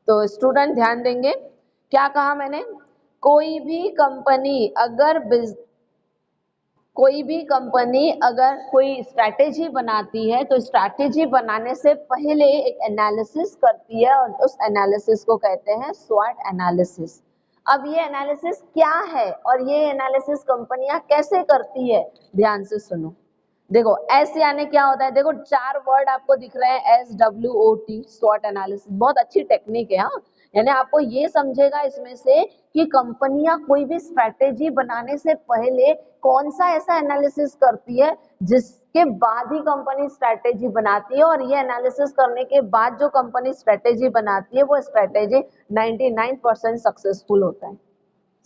तो स्टूडेंट ध्यान देंगे, क्या कहा मैंने, कोई भी कंपनी अगर कोई स्ट्रैटेजी बनाती है तो स्ट्रैटेजी बनाने से पहले एक एनालिसिस करती है और उस एनालिसिस को कहते हैं स्वॉट एनालिसिस। अब ये एनालिसिस क्या है और ये एनालिसिस कंपनियां कैसे करती है, ध्यान से सुनो। देखो एस यानी क्या होता है, देखो 4 वर्ड आपको दिख रहे हैं, SWOT, स्वॉट एनालिसिस, बहुत अच्छी टेक्निक है। हाँ, यानी आपको ये समझेगा इसमें से कि कंपनियां कोई भी स्ट्रैटेजी बनाने से पहले कौन सा ऐसा एनालिसिस करती है जिसके बाद ही कंपनी स्ट्रैटेजी बनाती है, और ये एनालिसिस करने के बाद जो कंपनी स्ट्रैटेजी बनाती है वो स्ट्रैटेजी 99% सक्सेसफुल होता है।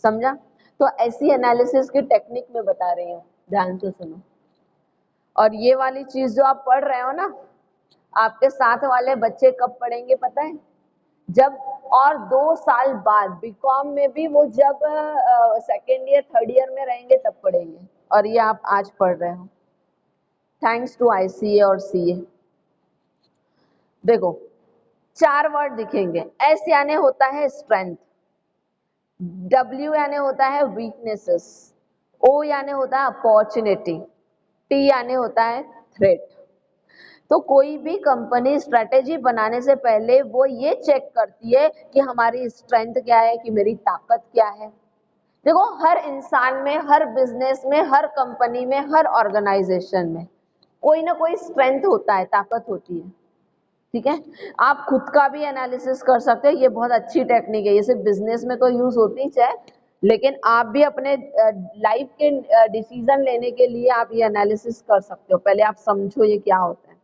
समझा? तो ऐसी एनालिसिस की टेक्निक में बता रही हूँ, ध्यान से सुनो। और ये वाली चीज जो आप पढ़ रहे हो ना, आपके साथ वाले बच्चे कब पढ़ेंगे पता है, जब और 2 साल बाद बीकॉम में भी वो जब सेकेंड ईयर थर्ड ईयर में रहेंगे तब पढ़ेंगे, और ये आप आज पढ़ रहे हो थैंक्स टू ICA और CA। देखो 4 वर्ड दिखेंगे, S यानी होता है स्ट्रेंथ, W यानी होता है वीकनेसेस, O यानी होता है अपॉर्चुनिटी, T यानी होता है थ्रेट। तो कोई भी कंपनी स्ट्रेटेजी बनाने से पहले वो ये चेक करती है कि हमारी स्ट्रेंथ क्या है, कि मेरी ताकत क्या है। देखो हर इंसान में, हर बिजनेस में, हर कंपनी में, हर ऑर्गेनाइजेशन में कोई ना कोई स्ट्रेंथ होता है, ताकत होती है। ठीक है, आप खुद का भी एनालिसिस कर सकते हो, ये बहुत अच्छी टेक्निक है, ये सिर्फ बिजनेस में तो यूज होती है, लेकिन आप भी अपने लाइफ के डिसीजन लेने के लिए आप ये एनालिसिस कर सकते हो। पहले आप समझो ये क्या होता है,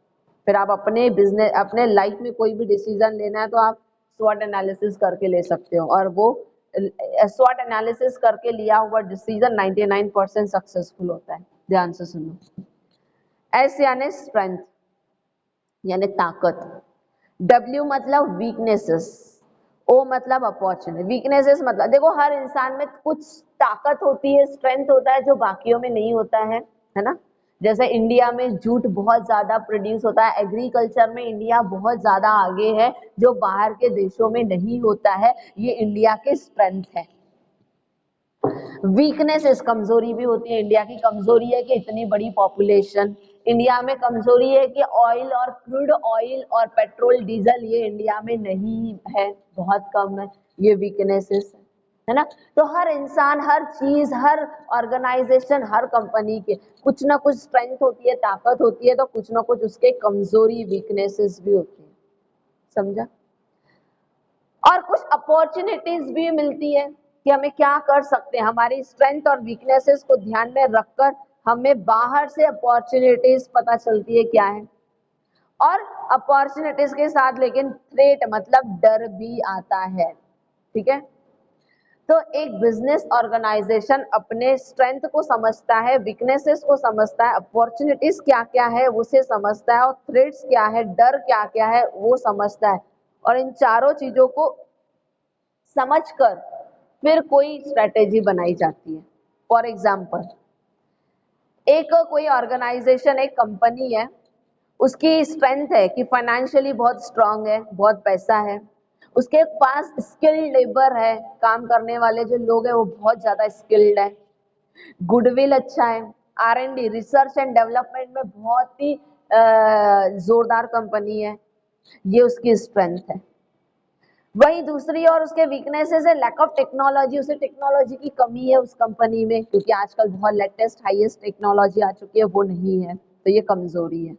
फिर आप अपने बिजनेस, अपने लाइफ में कोई भी डिसीजन लेना है तो आप स्वॉट एनालिसिस करके ले सकते हो, और वो स्वॉट एनालिसिस करके लिया हुआ डिसीजन 99% सक्सेसफुल होता है। ध्यान से सुनो, एस यानी स्ट्रेंथ यानी ताकत, W मतलब वीकनेसेस, O मतलब अपॉर्चुनिटी। वीकनेसेस मतलब देखो हर इंसान में कुछ ताकत होती है, स्ट्रेंथ होता है जो बाकियों में नहीं होता है ना। जैसे इंडिया में जूट बहुत ज्यादा प्रोड्यूस होता है, एग्रीकल्चर में इंडिया बहुत ज्यादा आगे है, जो बाहर के देशों में नहीं होता है, ये इंडिया के स्ट्रेंथ है। वीकनेस कमजोरी भी होती है, इंडिया की कमजोरी है कि इतनी बड़ी पॉपुलेशन, इंडिया में कमजोरी है कि ऑयल और क्रूड ऑयल और पेट्रोल डीजल ये इंडिया में नहीं है, बहुत कम है, ये वीकनेसेस है ना। तो हर इंसान, हर चीज, हर ऑर्गेनाइजेशन, हर कंपनी के कुछ ना कुछ स्ट्रेंथ होती है, ताकत होती है, तो कुछ ना कुछ उसके कमजोरी, वीकनेसेस भी होती है। समझा? और कुछ अपॉर्चुनिटीज भी मिलती है कि हमें क्या कर सकते हैं, हमारी स्ट्रेंथ और वीकनेसेस को ध्यान में रखकर हमें बाहर से अपॉर्चुनिटीज पता चलती है क्या है। और अपॉर्चुनिटीज के साथ लेकिन थ्रेट मतलब डर भी आता है। ठीक है, तो एक बिजनेस ऑर्गेनाइजेशन अपने स्ट्रेंथ को समझता है, वीकनेसेस को समझता है, अपॉर्चुनिटीज क्या क्या है उसे समझता है, और थ्रेट्स क्या है, डर क्या क्या है वो समझता है, और इन चारों चीजों को समझकर फिर कोई स्ट्रेटेजी बनाई जाती है। फॉर एग्जाम्पल, एक कोई ऑर्गेनाइजेशन, एक कंपनी है, उसकी स्ट्रेंथ है कि फाइनेंशियली बहुत स्ट्रांग है, बहुत पैसा है, उसके पास स्किल्ड लेबर है, काम करने वाले जो लोग हैं वो बहुत ज्यादा स्किल्ड है, गुडविल अच्छा है, R&D रिसर्च एंड डेवलपमेंट में बहुत ही जोरदार कंपनी है, ये उसकी स्ट्रेंथ है। वही दूसरी और उसके वीकनेसेस है, लैक ऑफ टेक्नोलॉजी, उसे टेक्नोलॉजी की कमी है उस कंपनी में, क्योंकि आजकल बहुत लेटेस्ट हाईएस्ट टेक्नोलॉजी आ चुकी है, वो नहीं है, तो ये कमजोरी है।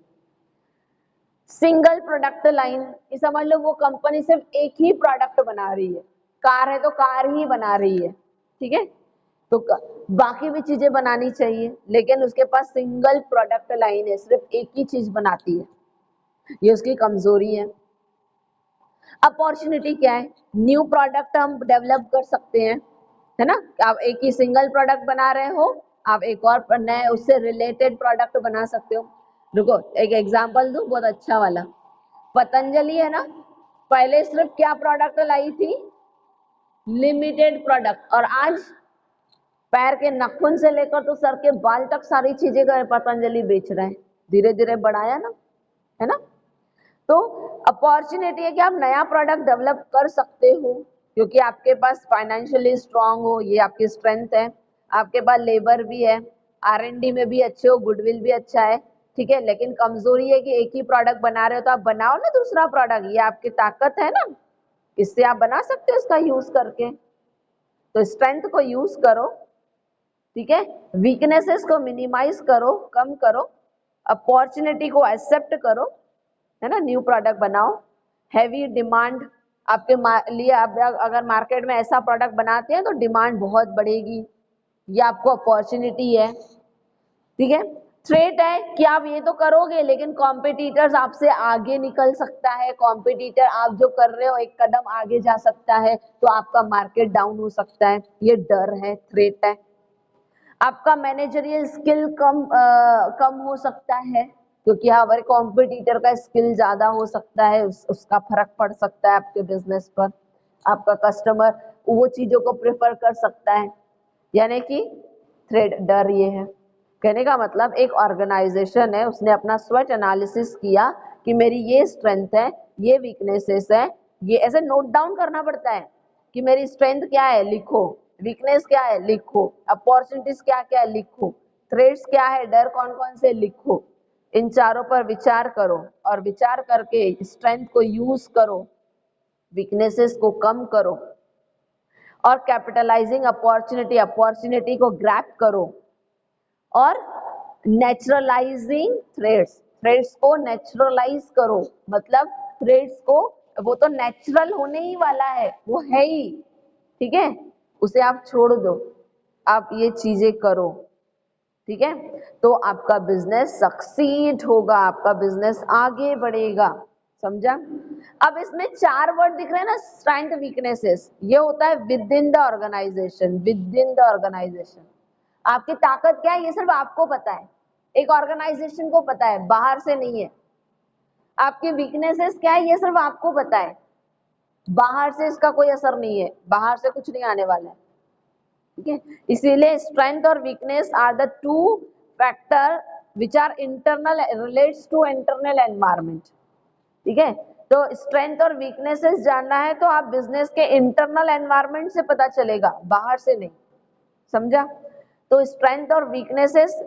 सिंगल प्रोडक्ट लाइन, ये समझ लो वो कंपनी सिर्फ एक ही प्रोडक्ट बना रही है, कार है तो कार ही बना रही है, ठीक है, तो बाकी भी चीजें बनानी चाहिए, लेकिन उसके पास सिंगल प्रोडक्ट लाइन है, सिर्फ एक ही चीज बनाती है, ये उसकी कमजोरी है। अपॉर्चुनिटी क्या है, न्यू प्रोडक्ट हम डेवलप कर सकते हैं, है ना। आप एक ही सिंगल प्रोडक्ट बना रहे हो, आप एक और नए उससे रिलेटेड प्रोडक्ट बना सकते हो। रुको एक एग्जांपल दूं बहुत अच्छा वाला, पतंजलि है ना, पहले सिर्फ क्या प्रोडक्ट लाई थी, लिमिटेड प्रोडक्ट, और आज पैर के नाखून से लेकर तो सर के बाल तक सारी चीजें पतंजलि बेच रहे हैं, धीरे धीरे बढ़ाया ना, है ना। तो अपॉर्चुनिटी है कि आप नया प्रोडक्ट डेवलप कर सकते हो क्योंकि आपके पास फाइनेंशियली स्ट्रांग हो, ये आपकी स्ट्रेंथ है। आपके पास लेबर भी है, R&D में भी अच्छे हो, गुडविल भी अच्छा है, ठीक है। लेकिन कमजोरी है कि एक ही प्रोडक्ट बना रहे हो, तो आप बनाओ ना दूसरा प्रोडक्ट, ये आपकी ताकत है ना, इससे आप बना सकते हो इसका यूज करके। तो स्ट्रेंथ को यूज करो, ठीक है। वीकनेसेस को मिनिमाइज करो, कम करो, अपॉर्चुनिटी को एक्सेप्ट करो, है ना, न्यू प्रोडक्ट बनाओ। हैवी डिमांड आपके लिए, आप अगर मार्केट में ऐसा प्रोडक्ट बनाते हैं तो डिमांड बहुत बढ़ेगी, ये आपको अपॉर्चुनिटी है, ठीक है। थ्रेट है कि आप ये तो करोगे लेकिन कॉम्पिटिटर्स आपसे आगे निकल सकता है, कॉम्पिटिटर आप जो कर रहे हो एक कदम आगे जा सकता है, तो आपका मार्केट डाउन हो सकता है, ये डर है, थ्रेट है। आपका मैनेजरियल स्किल कम हो सकता है क्योंकि हमारे कॉम्पिटिटर का स्किल ज्यादा हो सकता है, उसका फर्क पड़ सकता है आपके बिजनेस पर। आपका कस्टमर वो चीजों को प्रेफर कर सकता है, यानी कि थ्रेड, डर ये है। कहने का मतलब एक ऑर्गेनाइजेशन है, उसने अपना स्वॉट एनालिसिस किया कि मेरी ये स्ट्रेंथ है, ये वीकनेसेस है, ये ऐसे नोट डाउन करना पड़ता है कि मेरी स्ट्रेंथ क्या है, लिखो, वीकनेस क्या है, लिखो, अपॉर्चुनिटीज क्या क्या है, लिखो, थ्रेट्स क्या है, डर कौन कौन से, लिखो। इन चारों पर विचार करो और विचार करके स्ट्रेंथ को यूज करो, वीकनेसेस को कम करो और कैपिटलाइजिंग अपॉर्चुनिटी, अपॉर्चुनिटी को ग्रैब करो और नेचुरलाइजिंग थ्रेड्स, थ्रेड्स को नेचुरलाइज करो। मतलब थ्रेड्स को, वो तो नेचुरल होने ही वाला है, वो है ही, ठीक है, उसे आप छोड़ दो, आप ये चीजें करो, ठीक है। तो आपका बिजनेस सक्सीड होगा, आपका बिजनेस आगे बढ़ेगा, समझा। अब इसमें 4 वर्ड दिख रहे हैं ना, स्ट्रेंथ, वीकनेसेस, ये होता है within the organisation, within the organisation. आपकी ताकत क्या है ये सिर्फ आपको पता है, एक ऑर्गेनाइजेशन को पता है, बाहर से नहीं है। आपकी वीकनेसेस क्या है ये सिर्फ आपको पता है, बाहर से इसका कोई असर नहीं है, बाहर से कुछ नहीं आने वाला है, ठीक है। इसीलिए स्ट्रेंथ और weakness are the 2 factor which are internal, relates to internal environment, ठीक है। तो स्ट्रेंथ और वीकनेसेस जानना है तो आप बिजनेस के इंटरनल एनवायरमेंट से पता चलेगा, बाहर से नहीं, समझा। तो स्ट्रेंथ और वीकनेसेस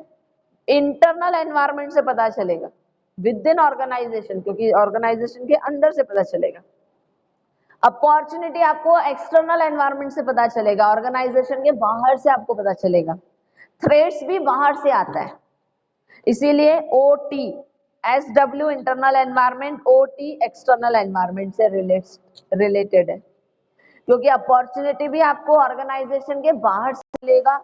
इंटरनल एनवायरमेंट से पता चलेगा, विद इन ऑर्गेनाइजेशन, क्योंकि ऑर्गेनाइजेशन के अंदर से पता चलेगा। अपॉर्चुनिटी आपको एक्सटर्नल एनवायरमेंट से पता चलेगा, ऑर्गेनाइजेशन के बाहर से आपको पता चलेगा। थ्रेट्स भी बाहर से आता है, इसीलिए OT, SW internal environment, OT external environment से रिलेटेड है, क्योंकि अपॉर्चुनिटी भी आपको ऑर्गेनाइजेशन के बाहर से मिलेगा,